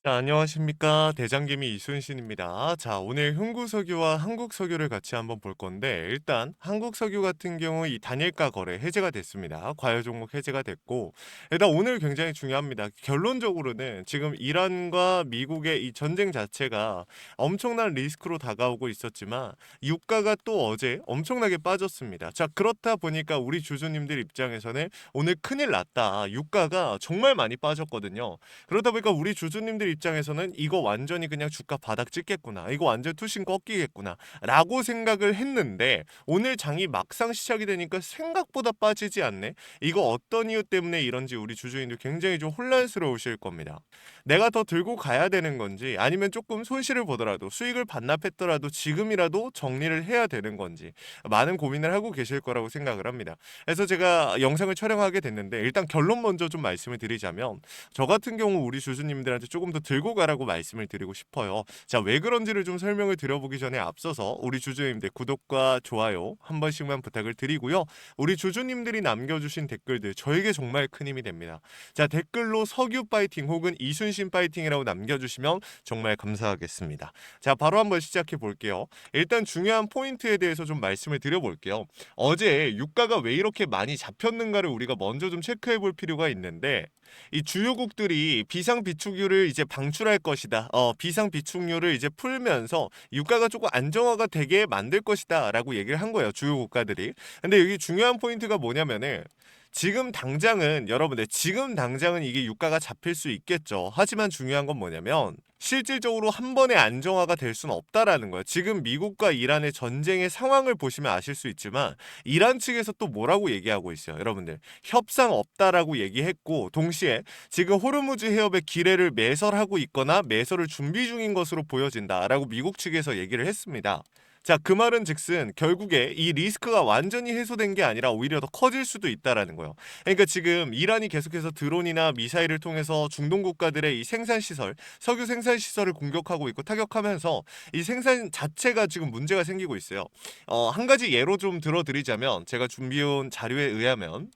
자, 안녕하십니까. 대장개미 이순신입니다. 자, 오늘 흥구석유와 한국석유를 같이 한번 볼 건데, 일단 한국석유 같은 경우 이 단일가 거래 해제가 됐습니다. 과열 종목 해제가 됐고, 일단 오늘 굉장히 중요합니다. 결론적으로는 지금 이란과 미국의 이 전쟁 자체가 엄청난 리스크로 다가오고 있었지만, 유가가 또 어제 엄청나게 빠졌습니다. 자, 그렇다 보니까 우리 주주님들 입장에서는 오늘 큰일 났다. 유가가 정말 많이 빠졌거든요. 그러다 보니까 우리 주주님들 입장에서는 이거 완전히 그냥 주가 바닥 찍겠구나. 이거 완전 투신 꺾이겠구나. 라고 생각을 했는데 오늘 장이 막상 시작이 되니까 생각보다 빠지지 않네. 이거 어떤 이유 때문에 이런지 우리 주주님들 굉장히 좀 혼란스러우실 겁니다. 내가 더 들고 가야 되는 건지 아니면 조금 손실을 보더라도 수익을 반납했더라도 지금이라도 정리를 해야 되는 건지 많은 고민을 하고 계실 거라고 생각을 합니다. 그래서 제가 영상을 촬영하게 됐는데 일단 결론 먼저 좀 말씀을 드리자면 저 같은 경우 우리 주주님들한테 조금 더 들고 가라고 말씀을 드리고 싶어요. 자, 왜 그런지를 좀 설명을 드려보기 전에 앞서서 우리 주주님들 구독과 좋아요 한 번씩만 부탁을 드리고요. 우리 주주님들이 남겨주신 댓글들 저에게 정말 큰 힘이 됩니다. 자, 댓글로 석유 파이팅 혹은 이순신 파이팅이라고 남겨주시면 정말 감사하겠습니다. 자, 바로 한번 시작해 볼게요. 일단 중요한 포인트에 대해서 좀 말씀을 드려볼게요. 어제 유가가 왜 이렇게 많이 잡혔는가를 우리가 먼저 좀 체크해 볼 필요가 있는데 이 주요국들이 비상 비축유를 이제 방출할 것이다. 비상 비축유를 이제 풀면서 유가가 조금 안정화가 되게 만들 것이다라고 얘기를 한 거예요. 주요 국가들이. 근데 여기 중요한 포인트가 뭐냐면은 지금 당장은 여러분들 지금 당장은 이게 유가가 잡힐 수 있겠죠. 하지만 중요한 건 뭐냐면 실질적으로 한 번에 안정화가 될 수는 없다라는 거예요. 지금 미국과 이란의 전쟁의 상황을 보시면 아실 수 있지만 이란 측에서 또 뭐라고 얘기하고 있어요. 여러분들 협상 없다라고 얘기했고 동시에 지금 호르무즈 해협의 기뢰를 매설하고 있거나 매설을 준비 중인 것으로 보여진다라고 미국 측에서 얘기를 했습니다. 자, 그 말은 즉슨 결국에 이 리스크가 완전히 해소된 게 아니라 오히려 더 커질 수도 있다라는 거예요. 그러니까 지금 이란이 계속해서 드론이나 미사일을 통해서 중동 국가들의 이 생산 시설, 석유 생산 시설을 공격하고 있고 타격하면서 이 생산 자체가 지금 문제가 생기고 있어요. 한 가지 예로 좀 들어드리자면 제가 준비해온 자료에 의하면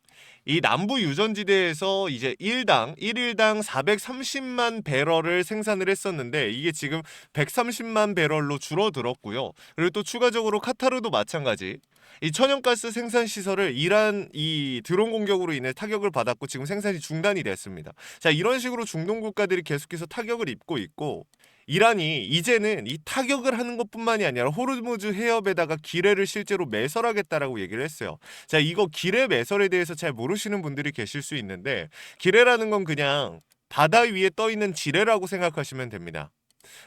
이 남부 유전지대에서 이제 일일당 430만 배럴을 생산을 했었는데 이게 지금 130만 배럴로 줄어들었고요. 그리고 또 추가적으로 카타르도 마찬가지. 이 천연가스 생산 시설을 이란 이 드론 공격으로 인해 타격을 받았고 지금 생산이 중단이 됐습니다. 자, 이런 식으로 중동 국가들이 계속해서 타격을 입고 있고 이란이 이제는 이 타격을 하는 것뿐만이 아니라 호르무즈 해협에다가 기뢰를 실제로 매설하겠다라고 얘기를 했어요. 자, 이거 기뢰 매설에 대해서 잘 모르시는 분들이 계실 수 있는데 기뢰라는 건 그냥 바다 위에 떠 있는 지뢰라고 생각하시면 됩니다.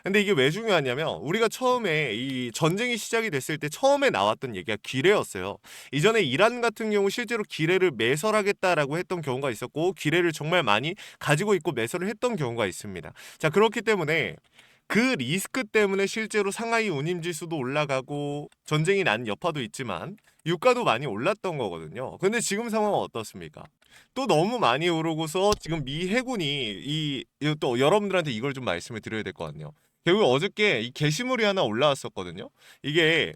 근데 이게 왜 중요하냐면 우리가 처음에 이 전쟁이 시작이 됐을 때 처음에 나왔던 얘기가 기뢰였어요. 이전에 이란 같은 경우 실제로 기뢰를 매설하겠다라고 했던 경우가 있었고 기뢰를 정말 많이 가지고 있고 매설을 했던 경우가 있습니다. 자, 그렇기 때문에 그 리스크 때문에 실제로 상하이 운임지수도 올라가고 전쟁이 난 여파도 있지만 유가도 많이 올랐던 거거든요. 근데 지금 상황은 어떻습니까? 또 너무 많이 오르고서 지금 미 해군이 또 여러분들한테 이걸 좀 말씀을 드려야 될 것 같네요. 결국 어저께 이 게시물이 하나 올라왔었거든요. 이게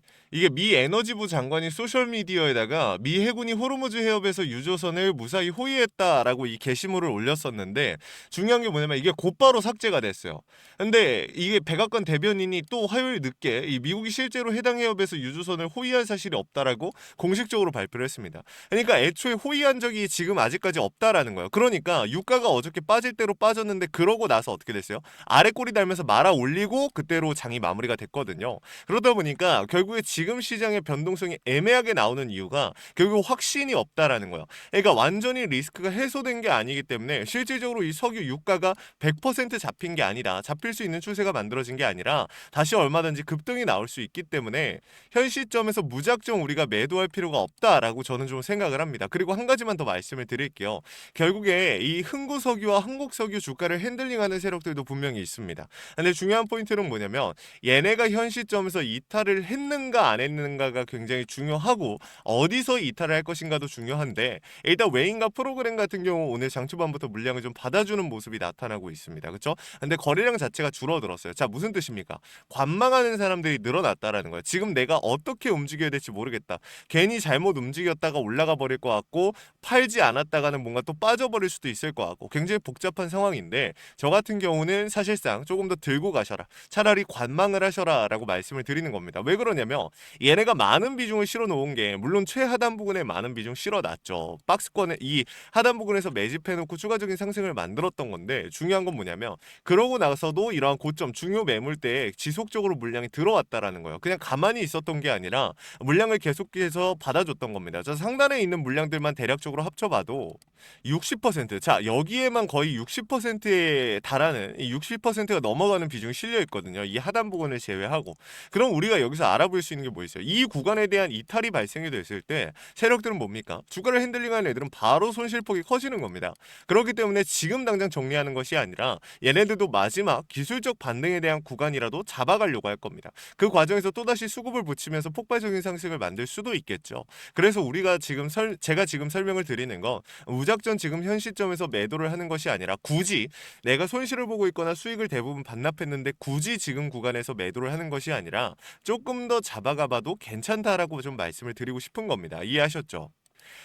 미 에너지부 장관이 소셜 미디어에다가 미 해군이 호르무즈 해협에서 유조선을 무사히 호위했다라고 이 게시물을 올렸었는데 중요한 게 뭐냐면 이게 곧바로 삭제가 됐어요. 근데 이게 백악관 대변인이 또 화요일 늦게 이 미국이 실제로 해당 해협에서 유조선을 호위한 사실이 없다라고 공식적으로 발표를 했습니다. 그러니까 애초에 호위한 적이 지금 아직까지 없다라는 거예요. 그러니까 유가가 어저께 빠질 대로 빠졌는데 그러고 나서 어떻게 됐어요? 아래 꼬리 달면서 말아 올리고 그때로 장이 마무리가 됐거든요. 그러다 보니까 결국에 지금 시장의 변동성이 애매하게 나오는 이유가 결국 확신이 없다라는 거예요. 그러니까 완전히 리스크가 해소된 게 아니기 때문에 실질적으로 이 석유 유가가 100% 잡힌 게 아니라 잡힐 수 있는 추세가 만들어진 게 아니라 다시 얼마든지 급등이 나올 수 있기 때문에 현 시점에서 무작정 우리가 매도할 필요가 없다라고 저는 좀 생각을 합니다. 그리고 한 가지만 더 말씀을 드릴게요. 결국에 이 흥구석유와 한국석유 주가를 핸들링하는 세력들도 분명히 있습니다. 근데 중요한 포인트는 뭐냐면 얘네가 현 시점에서 이탈을 했는가 안 했는가가 굉장히 중요하고 어디서 이탈을 할 것인가도 중요한데 일단 웨인과 프로그램 같은 경우 오늘 장 초반부터 물량을 좀 받아주는 모습이 나타나고 있습니다. 그렇죠? 근데 거래량 자체가 줄어들었어요. 자, 무슨 뜻입니까? 관망하는 사람들이 늘어났다라는 거예요. 지금 내가 어떻게 움직여야 될지 모르겠다. 괜히 잘못 움직였다가 올라가 버릴 것 같고 팔지 않았다가는 뭔가 또 빠져버릴 수도 있을 것 같고 굉장히 복잡한 상황인데 저 같은 경우는 사실상 조금 더 들고 가셔라. 차라리 관망을 하셔라 라고 말씀을 드리는 겁니다. 왜 그러냐면 얘네가 많은 비중을 실어 놓은 게 물론 최하단 부분에 많은 비중 실어 놨죠. 박스권에 이 하단 부분에서 매집해 놓고 추가적인 상승을 만들었던 건데 중요한 건 뭐냐면 그러고 나서도 이러한 고점 중요 매물대에 지속적으로 물량이 들어왔다라는 거예요. 그냥 가만히 있었던 게 아니라 물량을 계속해서 받아줬던 겁니다. 저 상단에 있는 물량들만 대략적으로 합쳐봐도 60%. 자, 여기에만 거의 60%에 달하는 이 60%가 넘어가는 비중이 실려 있거든요. 이 하단 부분을 제외하고. 그럼 우리가 여기서 알아볼 수 있는 게 뭐 있어요? 이 구간에 대한 이탈이 발생이 됐을 때 세력들은 뭡니까? 주가를 핸들링하는 애들은 바로 손실폭이 커지는 겁니다. 그렇기 때문에 지금 당장 정리하는 것이 아니라 얘네들도 마지막 기술적 반등에 대한 구간이라도 잡아가려고 할 겁니다. 그 과정에서 또다시 수급을 붙이면서 폭발적인 상승을 만들 수도 있겠죠. 그래서 우리가 지금 제가 지금 설명을 드리는 건 무작정 지금 현 시점에서 매도를 하는 것이 아니라 굳이 내가 손실을 보고 있거나 수익을 대부분 반납했는데 굳이 지금 구간에서 매도를 하는 것이 아니라 조금 더 잡아가봐도 괜찮다라고 좀 말씀을 드리고 싶은 겁니다. 이해하셨죠?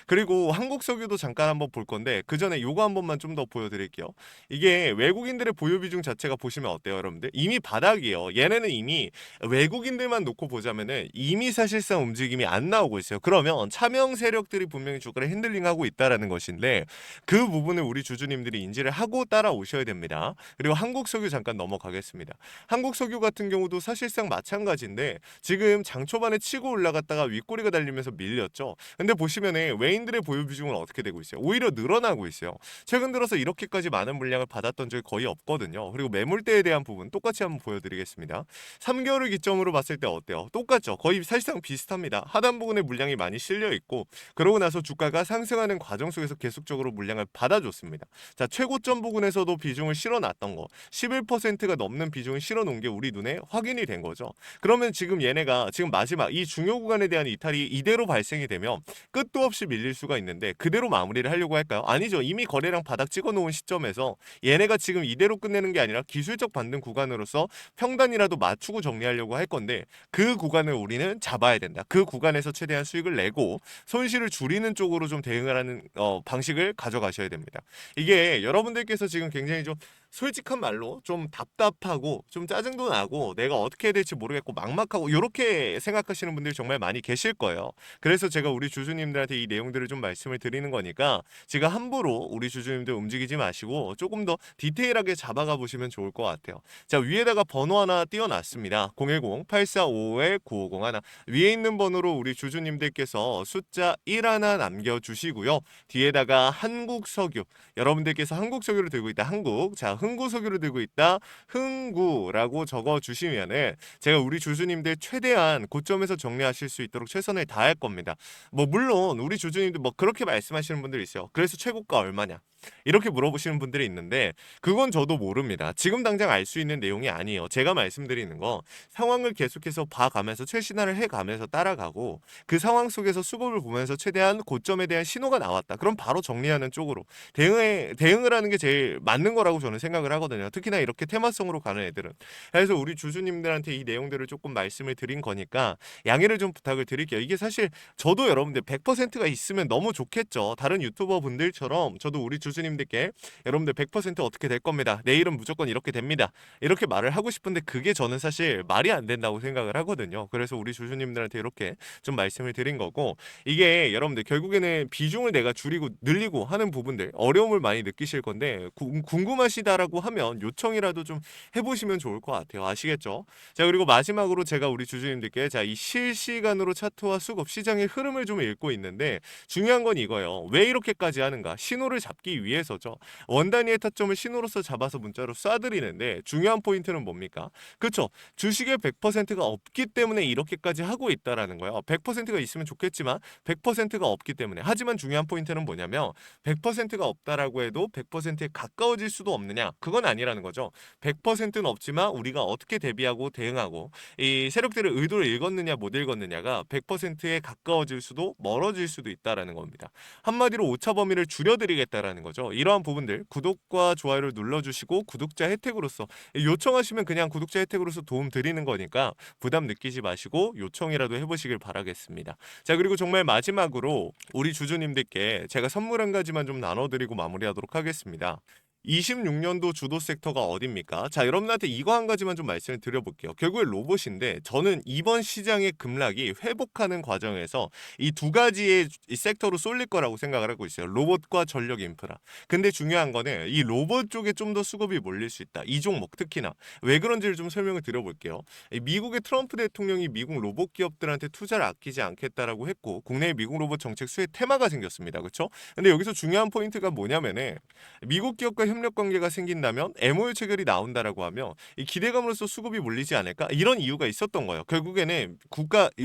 그리고 한국 석유도 잠깐 한번 볼 건데 그 전에 요거 한 번만 좀 더 보여드릴게요. 이게 외국인들의 보유 비중 자체가 보시면 어때요, 여러분들? 이미 바닥이에요. 얘네는 이미 외국인들만 놓고 보자면은 이미 사실상 움직임이 안 나오고 있어요. 그러면 차명 세력들이 분명히 주가를 핸들링하고 있다라는 것인데 그 부분을 우리 주주님들이 인지를 하고 따라오셔야 됩니다. 그리고 한국 석유 잠깐 넘어가겠습니다. 한국 석유 같은 경우도 사실상 마찬가지인데 지금 장 초반에 치고 올라갔다가 윗꼬리가 달리면서 밀렸죠. 근데 보시면은 외인들의 보유 비중은 어떻게 되고 있어요? 오히려 늘어나고 있어요. 최근 들어서 이렇게까지 많은 물량을 받았던 적이 거의 없거든요. 그리고 매물대에 대한 부분 똑같이 한번 보여드리겠습니다. 3개월을 기점으로 봤을 때 어때요? 똑같죠. 거의 사실상 비슷합니다. 하단 부분에 물량이 많이 실려 있고 그러고 나서 주가가 상승하는 과정 속에서 계속적으로 물량을 받아줬습니다. 자, 최고점 부분에서도 비중을 실어놨던 거 11%가 넘는 비중을 실어놓은 게 우리 눈에 확인이 된 거죠. 그러면 지금 얘네가 지금 마지막 이 중요 구간에 대한 이탈이 이대로 발생이 되면 끝도 없이 밀릴 수가 있는데 그대로 마무리를 하려고 할까요? 아니죠. 이미 거래량 바닥 찍어놓은 시점에서 얘네가 지금 이대로 끝내는 게 아니라 기술적 반등 구간으로서 평단이라도 맞추고 정리하려고 할 건데 그 구간을 우리는 잡아야 된다. 그 구간에서 최대한 수익을 내고 손실을 줄이는 쪽으로 좀 대응을 하는 방식을 가져가셔야 됩니다. 이게 여러분들께서 지금 굉장히 좀 솔직한 말로 좀 답답하고 좀 짜증도 나고 내가 어떻게 해야 될지 모르겠고 막막하고 이렇게 생각하시는 분들이 정말 많이 계실 거예요. 그래서 제가 우리 주주님들한테 이 내용들을 좀 말씀을 드리는 거니까 지금 함부로 우리 주주님들 움직이지 마시고 조금 더 디테일하게 잡아가 보시면 좋을 것 같아요. 자, 위에다가 번호 하나 띄워놨습니다. 010-8455-9501 위에 있는 번호로 우리 주주님들께서 숫자 1 하나 남겨주시고요. 뒤에다가 한국석유 여러분들께서 한국석유를 들고 있다. 한국 자 흥구석유를 들고 있다. 흥구라고 적어주시면은 제가 우리 주주님들 최대한 고점에서 정리하실 수 있도록 최선을 다할 겁니다. 뭐 물론 우리 주주님들 뭐 그렇게 말씀하시는 분들이 있어요. 그래서 최고가 얼마냐? 이렇게 물어보시는 분들이 있는데 그건 저도 모릅니다. 지금 당장 알 수 있는 내용이 아니에요. 제가 말씀드리는 거 상황을 계속해서 봐가면서 최신화를 해가면서 따라가고 그 상황 속에서 수급을 보면서 최대한 고점에 대한 신호가 나왔다. 그럼 바로 정리하는 쪽으로 대응을 하는 게 제일 맞는 거라고 저는 생각을 하거든요. 특히나 이렇게 테마성으로 가는 애들은. 그래서 우리 주주님들한테 이 내용들을 조금 말씀을 드린 거니까 양해를 좀 부탁을 드릴게요. 이게 사실 저도 여러분들 100%가 있으면 너무 좋겠죠. 다른 유튜버 분들처럼 저도 우리 주주님들께 여러분들 100% 어떻게 될 겁니다. 내일은 무조건 이렇게 됩니다. 이렇게 말을 하고 싶은데 그게 저는 사실 말이 안 된다고 생각을 하거든요. 그래서 우리 주주님들한테 이렇게 좀 말씀을 드린 거고 이게 여러분들 결국에는 비중을 내가 줄이고 늘리고 하는 부분들 어려움을 많이 느끼실 건데 궁금하시다라고 하면 요청이라도 좀 해보시면 좋을 것 같아요. 아시겠죠? 자, 그리고 마지막으로 제가 우리 주주님들께 자, 이 실시간으로 차트와 수급 시장의 흐름을 좀 읽고 있는데 중요한 건 이거예요. 왜 이렇게까지 하는가? 신호를 잡기 하기 위해서죠. 원 단위의 타점을 신호로서 잡아서 문자로 쏴드리는데 중요한 포인트는 뭡니까? 그쵸? 주식에 100%가 없기 때문에 이렇게까지 하고 있다라는 거예요. 100%가 있으면 좋겠지만 100%가 없기 때문에. 하지만 중요한 포인트는 뭐냐면 100%가 없다라고 해도 100%에 가까워질 수도 없느냐? 그건 아니라는 거죠. 100%는 없지만 우리가 어떻게 대비하고 대응하고 이 세력들의 의도를 읽었느냐 못 읽었느냐가 100%에 가까워질 수도 멀어질 수도 있다라는 겁니다. 한마디로 오차 범위를 줄여드리겠다라는 거죠. 이러한 부분들 구독과 좋아요를 눌러주시고 구독자 혜택으로서 요청하시면 그냥 구독자 혜택으로서 도움 드리는 거니까 부담 느끼지 마시고 요청이라도 해보시길 바라겠습니다. 자, 그리고 정말 마지막으로 우리 주주님들께 제가 선물 한 가지만 좀 나눠드리고 마무리하도록 하겠습니다. 26년도 주도 섹터가 어딥니까? 자, 여러분한테 이거 한 가지만 좀 말씀을 드려볼게요. 결국에 로봇인데 저는 이번 시장의 급락이 회복하는 과정에서 이 두 가지의 이 섹터로 쏠릴 거라고 생각을 하고 있어요. 로봇과 전력 인프라. 근데 중요한 거는 이 로봇 쪽에 좀 더 수급이 몰릴 수 있다. 이 종목 특히나. 왜 그런지를 좀 설명을 드려볼게요. 미국의 트럼프 대통령이 미국 로봇 기업들한테 투자를 아끼지 않겠다라고 했고 국내의 미국 로봇 정책 수혜 테마가 생겼습니다. 그렇죠? 근데 여기서 중요한 포인트가 뭐냐면은 미국 기업과 협력 관계가 생긴다면 MOU 체결이 나온다라고 하면 이 기대감으로써 수급이 몰리지 않을까? 이런 이유가 있었던 거예요. 결국에는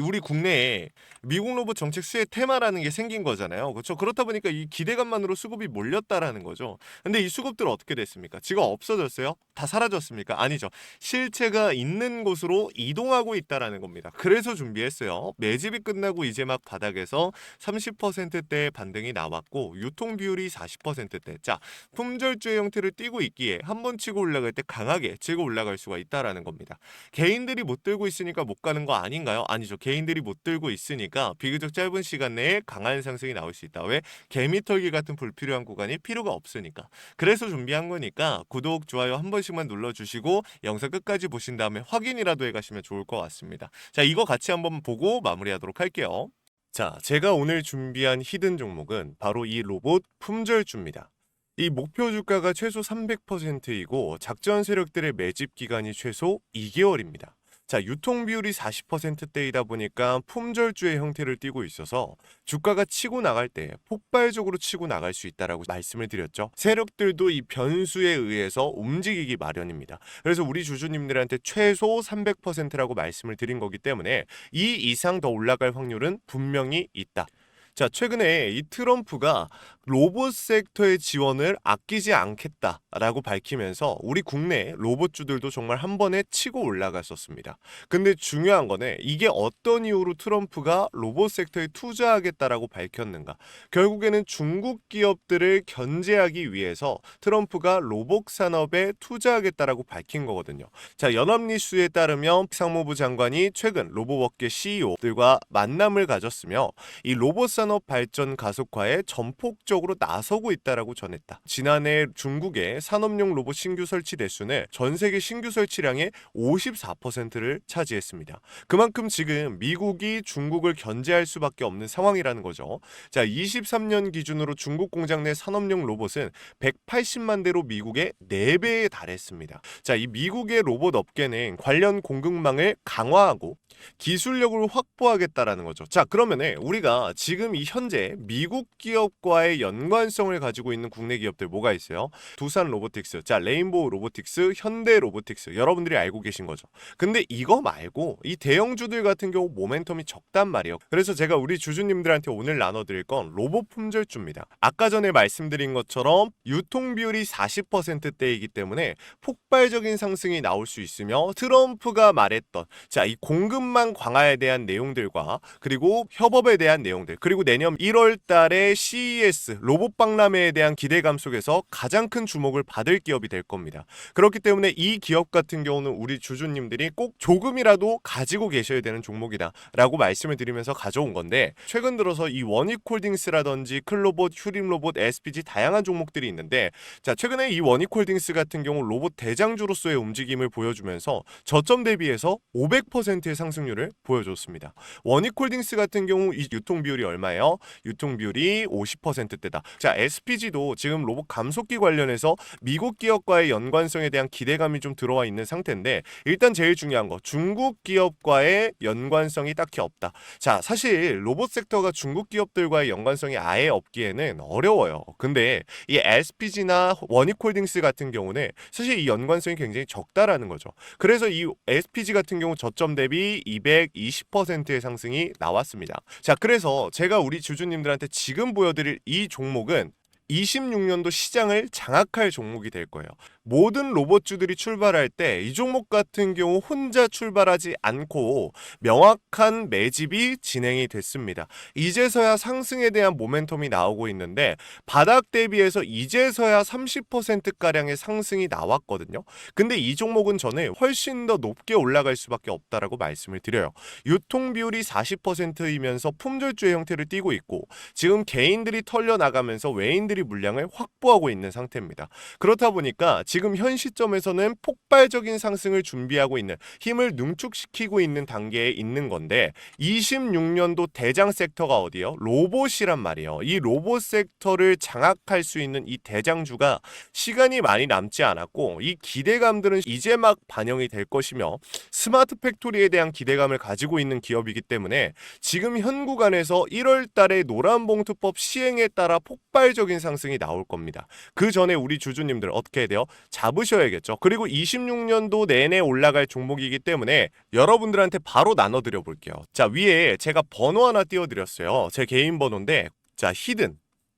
우리 국내에 미국 로봇 정책 수혜 테마라는 게 생긴 거잖아요. 그렇죠? 그렇다 보니까 이 기대감만으로 수급이 몰렸다라는 거죠. 근데 이 수급들 어떻게 됐습니까? 지금 없어졌어요? 다 사라졌습니까? 아니죠. 실체가 있는 곳으로 이동하고 있다라는 겁니다. 그래서 준비했어요. 매집이 끝나고 이제 막 바닥에서 30%대 반등이 나왔고 유통 비율이 40%대. 자, 품절주의 형태를 띠고 있기에 한 번 치고 올라갈 때 강하게 치고 올라갈 수가 있다라는 겁니다. 개인들이 못 들고 있으니까 못 가는 거 아닌가요? 아니죠. 개인들이 못 들고 있으니까 비교적 짧은 시간 내에 강한 상승이 나올 수 있다. 왜? 개미털기 같은 불필요한 구간이 필요가 없으니까. 그래서 준비한 거니까 구독, 좋아요 한 번씩만 눌러주시고 영상 끝까지 보신 다음에 확인이라도 해가시면 좋을 것 같습니다. 자, 이거 같이 한번 보고 마무리하도록 할게요. 자, 제가 오늘 준비한 히든 종목은 바로 이 로봇 품절주입니다. 이 목표 주가가 최소 300%이고 작전 세력들의 매집 기간이 최소 2개월입니다. 자, 유통 비율이 40%대이다 보니까 품절주의 형태를 띠고 있어서 주가가 치고 나갈 때 폭발적으로 치고 나갈 수 있다라고 말씀을 드렸죠. 세력들도 이 변수에 의해서 움직이기 마련입니다. 그래서 우리 주주님들한테 최소 300%라고 말씀을 드린 거기 때문에 이 이상 더 올라갈 확률은 분명히 있다. 자, 최근에 이 트럼프가 로봇 섹터의 지원을 아끼지 않겠다라고 밝히면서 우리 국내 로봇주들도 정말 한 번에 치고 올라갔었습니다. 근데 중요한 거는 이게 어떤 이유로 트럼프가 로봇 섹터에 투자하겠다라고 밝혔는가? 결국에는 중국 기업들을 견제하기 위해서 트럼프가 로봇 산업에 투자하겠다라고 밝힌 거거든요. 자, 연합뉴스에 따르면 상무부 장관이 최근 로봇업계 CEO들과 만남을 가졌으며 이 로봇 산업 발전 가속화에 전폭적으로 나서고 있다라고 전했다. 지난해 중국의 산업용 로봇 신규 설치 대수는 전 세계 신규 설치량의 54%를 차지했습니다. 그만큼 지금 미국이 중국을 견제할 수밖에 없는 상황이라는 거죠. 자, 23년 기준으로 중국 공장 내 산업용 로봇은 180만 대로 미국의 4배에 달했습니다. 자, 이 미국의 로봇 업계는 관련 공급망을 강화하고 기술력을 확보하겠다라는 거죠. 자, 그러면은 우리가 지금 이 현재 미국 기업과의 연관성을 가지고 있는 국내 기업들 뭐가 있어요? 두산 로보틱스, 자, 레인보우 로보틱스, 현대 로보틱스, 여러분들이 알고 계신 거죠. 근데 이거 말고 이 대형주들 같은 경우 모멘텀이 적단 말이에요. 그래서 제가 우리 주주님들한테 오늘 나눠드릴 건 로봇 품절주입니다. 아까 전에 말씀드린 것처럼 유통 비율이 40%대이기 때문에 폭발적인 상승이 나올 수 있으며 트럼프가 말했던 자, 이 공급망 강화에 대한 내용들과 그리고 협업에 대한 내용들 그리고 내년 1월 달에 CES 로봇 박람회에 대한 기대감 속에서 가장 큰 주목을 받을 기업이 될 겁니다. 그렇기 때문에 이 기업 같은 경우는 우리 주주님들이 꼭 조금이라도 가지고 계셔야 되는 종목이다 라고 말씀을 드리면서 가져온 건데 최근 들어서 이 원익홀딩스라든지 클로봇, 휴림로봇, SPG 다양한 종목들이 있는데 자, 최근에 이 원익홀딩스 같은 경우 로봇 대장주로서의 움직임을 보여주면서 저점 대비해서 500%의 상승률을 보여줬습니다. 원익홀딩스 같은 경우 이 유통 비율이 얼마예요? 얼마예요? 유통 비율이 50%대다. 자, SPG도 지금 로봇 감속기 관련해서 미국 기업과의 연관성에 대한 기대감이 좀 들어와 있는 상태인데, 일단 제일 중요한 거, 중국 기업과의 연관성이 딱히 없다. 자, 사실 로봇 섹터가 중국 기업들과의 연관성이 아예 없기에는 어려워요. 근데 이 SPG나 원익홀딩스 같은 경우는 사실 이 연관성이 굉장히 적다라는 거죠. 그래서 이 SPG 같은 경우 저점 대비 220%의 상승이 나왔습니다. 자, 그래서 제가 우리 주주님들한테 지금 보여드릴 이 종목은 26년도 시장을 장악할 종목이 될 거예요. 모든 로봇주들이 출발할 때 이 종목 같은 경우 혼자 출발하지 않고 명확한 매집이 진행이 됐습니다. 이제서야 상승에 대한 모멘텀이 나오고 있는데, 바닥 대비해서 이제서야 30%가량의 상승이 나왔거든요. 근데 이 종목은 저는 훨씬 더 높게 올라갈 수밖에 없다라고 말씀을 드려요. 유통 비율이 40%이면서 품절주의 형태를 띠고 있고, 지금 개인들이 털려나가면서 외인들이 물량을 확보하고 있는 상태입니다. 그렇다 보니까 지금 현 시점에서는 폭발적인 상승을 준비하고 있는, 힘을 능축시키고 있는 단계에 있는 건데, 26년도 대장 섹터가 어디요? 로봇이란 말이에요. 이 로봇 섹터를 장악할 수 있는 이 대장주가 시간이 많이 남지 않았고, 이 기대감들은 이제 막 반영이 될 것이며, 스마트 팩토리에 대한 기대감을 가지고 있는 기업이기 때문에 지금 현 구간에서 1월 달에 노란봉투법 시행에 따라 폭발적인 상승이 나올 겁니다. 그 전에 우리 주주님들 어떻게 해야 돼요? 잡으셔야겠죠. 그리고 26년도 내내 올라갈 종목이기 때문에 여러분들한테 바로 나눠드려 볼게요. 자, 위에 제가 번호 하나 띄워드렸어요. 제 개인 번호인데, 자,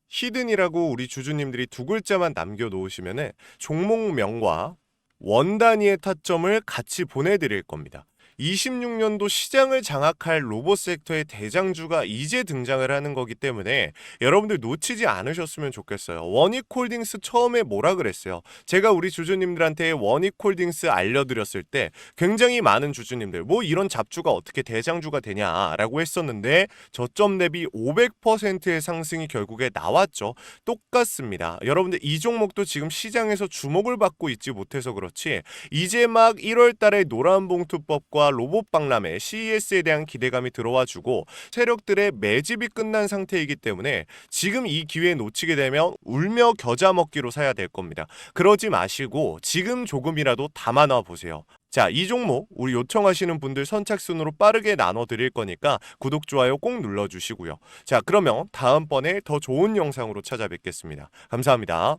히든이라고 우리 주주님들이 두 글자만 남겨놓으시면은 종목명과 원 단위의 타점을 같이 보내드릴 겁니다. 26년도 시장을 장악할 로봇 섹터의 대장주가 이제 등장을 하는 거기 때문에 여러분들 놓치지 않으셨으면 좋겠어요. 원익홀딩스 처음에 뭐라 그랬어요? 제가 우리 주주님들한테 원익홀딩스 알려드렸을 때 굉장히 많은 주주님들 뭐 이런 잡주가 어떻게 대장주가 되냐라고 했었는데, 저점 대비 500%의 상승이 결국에 나왔죠. 똑같습니다. 여러분들 이 종목도 지금 시장에서 주목을 받고 있지 못해서 그렇지, 이제 막 1월 달에 노란봉투법과 로봇 박람회 CES에 대한 기대감이 들어와주고 세력들의 매집이 끝난 상태이기 때문에 지금 이 기회 놓치게 되면 울며 겨자 먹기로 사야 될 겁니다. 그러지 마시고 지금 조금이라도 담아놔 보세요. 자, 이 종목 우리 요청하시는 분들 선착순으로 빠르게 나눠드릴 거니까 구독, 좋아요 꼭 눌러주시고요. 자, 그러면 다음번에 더 좋은 영상으로 찾아뵙겠습니다. 감사합니다.